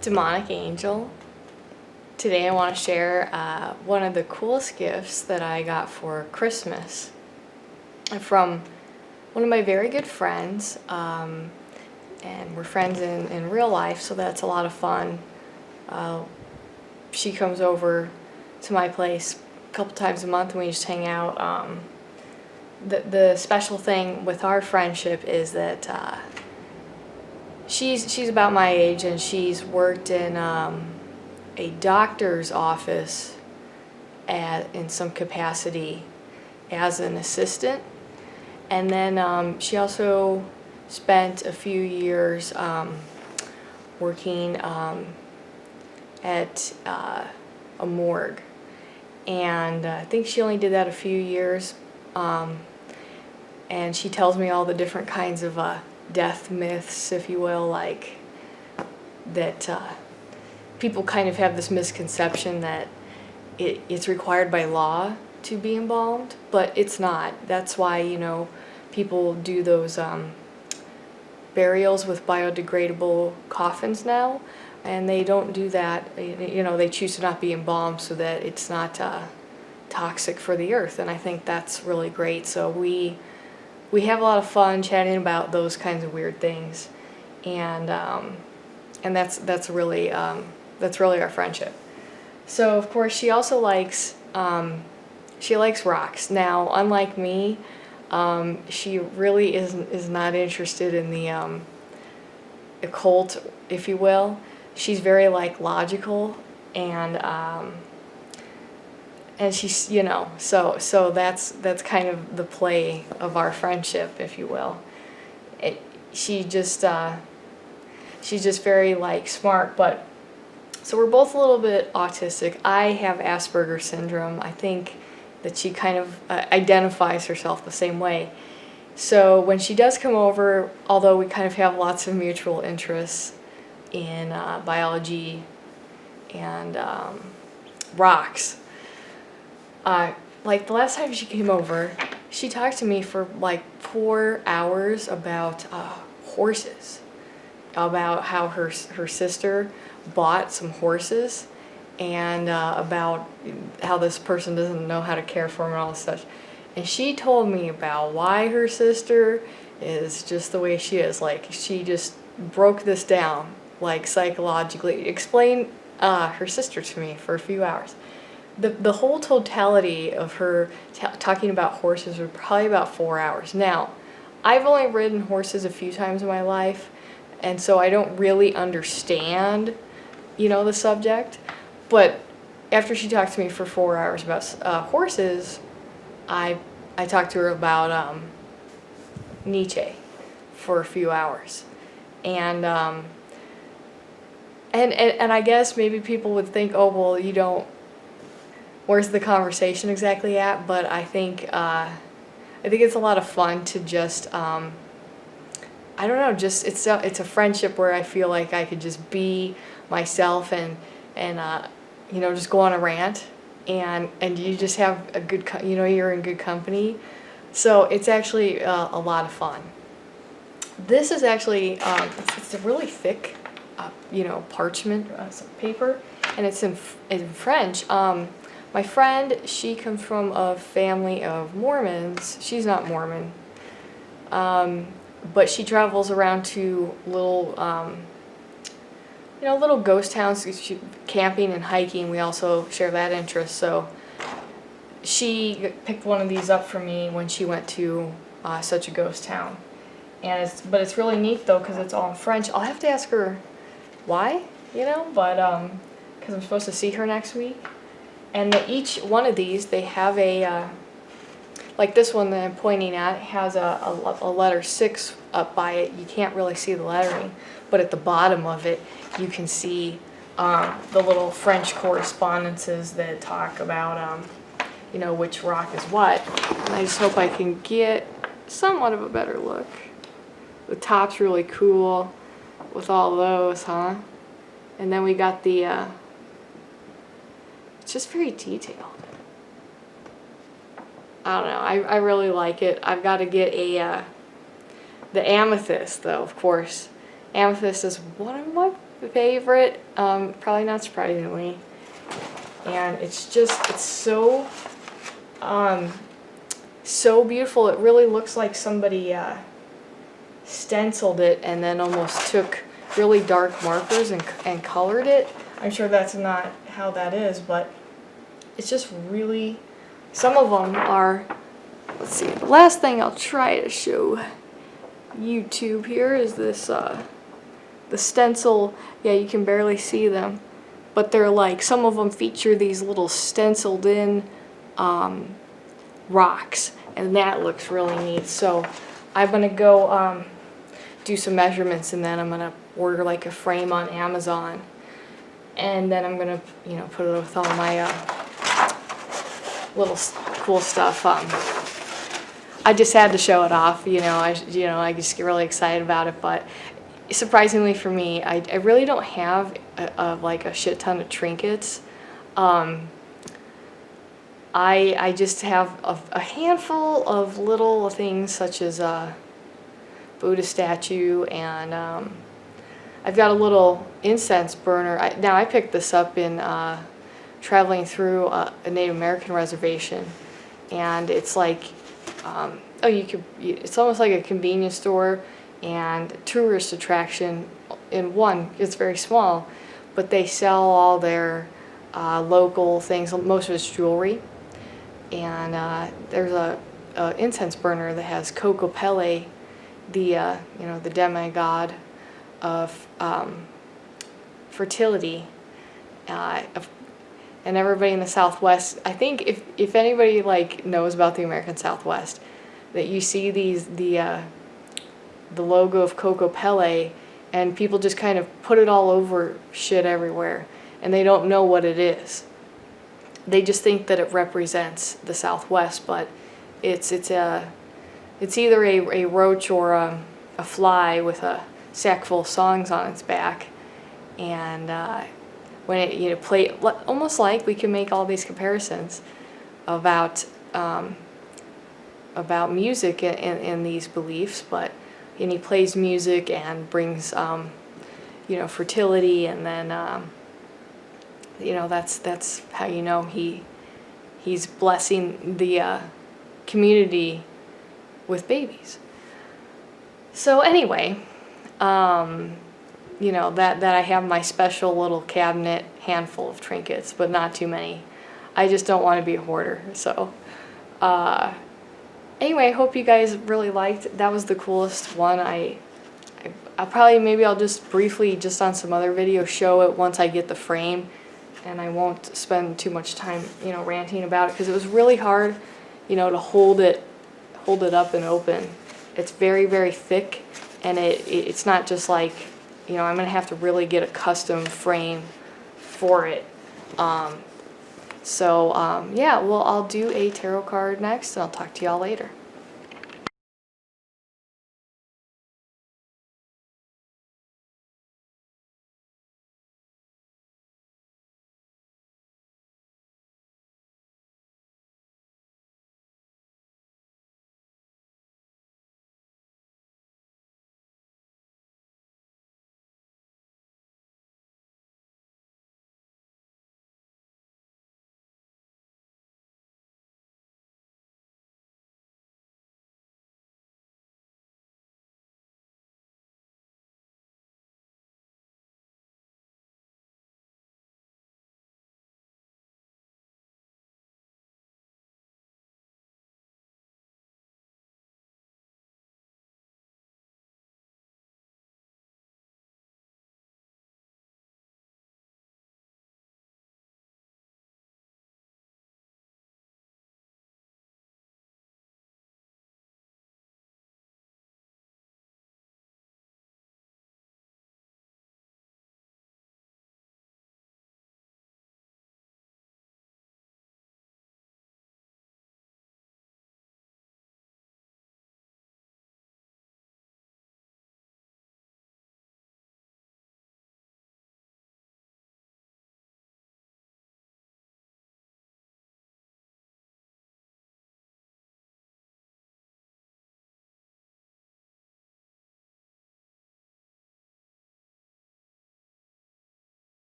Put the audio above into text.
Demonic Angel. Today I want to share one of the coolest gifts that I got for Christmas from one of my very good friends, and we're friends in real life, so that's a lot of fun. She comes over to my place a couple times a month and we just hang out. The special thing with our friendship is that she's about my age and she's worked in a doctor's office in some capacity as an assistant, and then she also spent a few years working at a morgue, and I think she only did that a few years, and she tells me all the different kinds of death myths, if you will, like that people kind of have this misconception that it's required by law to be embalmed, but it's not. That's why, people do those burials with biodegradable coffins now, and they don't do that. They choose to not be embalmed so that it's not toxic for the earth, and I think that's really great. So we have a lot of fun chatting about those kinds of weird things, and that's really our friendship. So of course she also likes rocks. Now, unlike me, she really is not interested in the occult, if you will. She's very logical, and she's so that's kind of the play of our friendship, if you will. She's just very smart, but so we're both a little bit autistic. I have Asperger's syndrome. I think that she kind of identifies herself the same way. So when she does come over, although we kind of have lots of mutual interests in biology and rocks, the last time she came over, she talked to me for 4 hours about horses, about how her sister bought some horses, and about how this person doesn't know how to care for them and all this stuff. And she told me about why her sister is just the way she is. She just broke this down, psychologically. Explained her sister to me for a few hours. The whole totality of her talking about horses was probably about 4 hours. Now, I've only ridden horses a few times in my life, and so I don't really understand, the subject. But after she talked to me for 4 hours about horses, I talked to her about Nietzsche for a few hours, and I guess maybe people would think, oh well, you don't. Where's the conversation exactly at? But I think it's a lot of fun to just I don't know, just it's a friendship where I feel like I could just be myself and just go on a rant, and you just have a good you're in good company. So it's actually a lot of fun. This is actually it's a really thick parchment paper, and it's in French. My friend, she comes from a family of Mormons. She's not Mormon, but she travels around to little little ghost towns, camping and hiking. We also share that interest. So she picked one of these up for me when she went to such a ghost town. And it's really neat though, because it's all in French. I'll have to ask her why, but because I'm supposed to see her next week. And each one of these, they have a like this one that I'm pointing at has a letter 6 up by it. You can't really see the lettering, but at the bottom of it you can see the little French correspondences that talk about which rock is what. And I just hope I can get somewhat of a better look. The top's really cool with all those, huh? And then we got the it's just very detailed. I don't know. I really like it. I've got to get the amethyst, though, of course. Amethyst is one of my favorite, probably not surprisingly. And it's so beautiful. It really looks like somebody stenciled it and then almost took really dark markers and colored it. I'm sure that's not how that is, but it's just really, some of them are, let's see, the last thing I'll try to show YouTube here is this, the stencil. Yeah, you can barely see them, but they're like, some of them feature these little stenciled in rocks, and that looks really neat. So I'm gonna go do some measurements, and then I'm gonna order like a frame on Amazon, and then I'm gonna, you know, put it with all my little cool stuff. I just had to show it off, you know. I just get really excited about it. But surprisingly for me, I really don't have like a shit ton of trinkets. I just have a handful of little things, such as a Buddha statue, and I've got a little incense burner. Now I picked this up in traveling through a Native American reservation, and it's like, it's almost like a convenience store and tourist attraction in one. It's very small, but they sell all their local things. Most of it's jewelry, and there's a incense burner that has Kokopele, the the demigod of fertility, and everybody in the Southwest. I think if anybody like knows about the American Southwest, that you see the logo of Kokopele, and people just kind of put it all over shit everywhere, and they don't know what it is. They just think that it represents the Southwest, but it's either a roach or a fly with a sack full of songs on its back, and when it play, almost like we can make all these comparisons about music in these beliefs, but and he plays music and brings fertility, and then that's how you know he's blessing the community with babies. So anyway, that I have my special little cabinet handful of trinkets, but not too many. I just don't want to be a hoarder. So anyway, I hope you guys really liked. That was the coolest one. I'll probably, maybe I'll just briefly, just on some other video, show it once I get the frame, and I won't spend too much time, ranting about it, because it was really hard, to hold it up and open. It's very, very thick, and it's not just like, I'm gonna have to really get a custom frame for it. Yeah, well, I'll do a tarot card next, and I'll talk to y'all later.